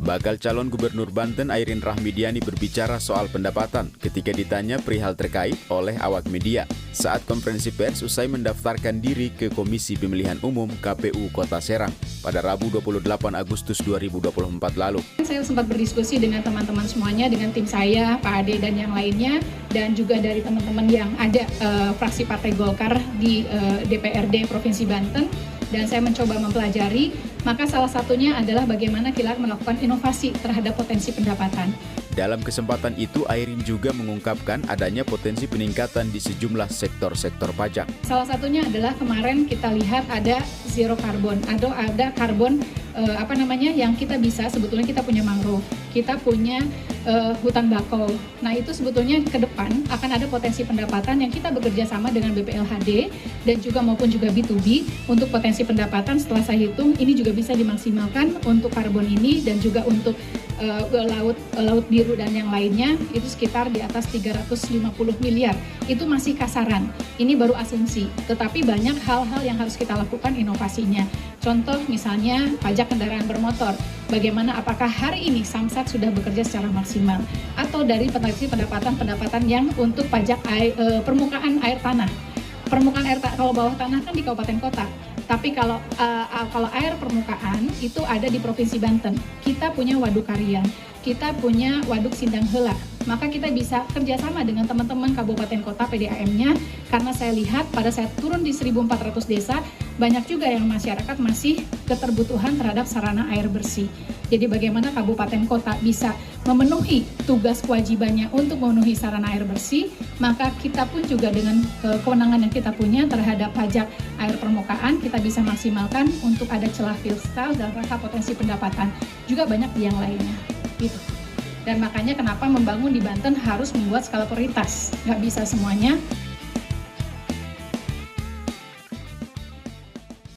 Bakal calon Gubernur Banten Airin Rahmidiani berbicara soal pendapatan ketika ditanya perihal terkait oleh awak media saat konferensi pers usai mendaftarkan diri ke Komisi Pemilihan Umum KPU Kota Serang pada Rabu 28 Agustus 2024 lalu. Saya sempat berdiskusi dengan teman-teman semuanya, dengan tim saya, Pak Ade dan yang lainnya, dan juga dari teman-teman yang ada fraksi Partai Golkar di DPRD Provinsi Banten. Dan saya mencoba mempelajari, maka salah satunya adalah bagaimana kita melakukan inovasi terhadap potensi pendapatan. Dalam kesempatan itu, Airin juga mengungkapkan adanya potensi peningkatan di sejumlah sektor-sektor pajak. Salah satunya adalah kemarin kita lihat ada zero carbon, atau ada karbon yang kita bisa, sebetulnya kita punya mangrove, kita punya hutan bakau. Nah itu sebetulnya ke depan akan ada potensi pendapatan yang kita bekerja sama dengan BPLHD dan juga maupun juga B2B untuk potensi pendapatan. Setelah saya hitung ini juga bisa dimaksimalkan untuk karbon ini dan juga untuk laut biru dan yang lainnya itu sekitar di atas 350 miliar. Itu masih kasaran, ini baru asumsi, tetapi banyak hal-hal yang harus kita lakukan inovasinya. Contoh misalnya pajak kendaraan bermotor, bagaimana apakah hari ini Samsat sudah bekerja secara maksimal, atau dari potensi pendapatan yang untuk pajak permukaan air tanah. Permukaan air kalau bawah tanah kan di kabupaten kota, tapi kalau air permukaan itu ada di Provinsi Banten. Kita punya Waduk Karian, kita punya Waduk Sindang Heula. Maka kita bisa kerjasama dengan teman-teman kabupaten kota PDAM-nya, karena saya lihat pada saat turun di 1.400 desa, banyak juga yang masyarakat masih keterbutuhan terhadap sarana air bersih. Jadi bagaimana kabupaten kota bisa memenuhi tugas kewajibannya untuk memenuhi sarana air bersih, maka kita pun juga dengan kewenangan yang kita punya terhadap pajak air permukaan, kita bisa maksimalkan untuk ada celah fiskal dan rangka potensi pendapatan. Juga banyak yang lainnya. Gitu. Dan makanya kenapa membangun di Banten harus membuat skala prioritas. Nggak bisa semuanya,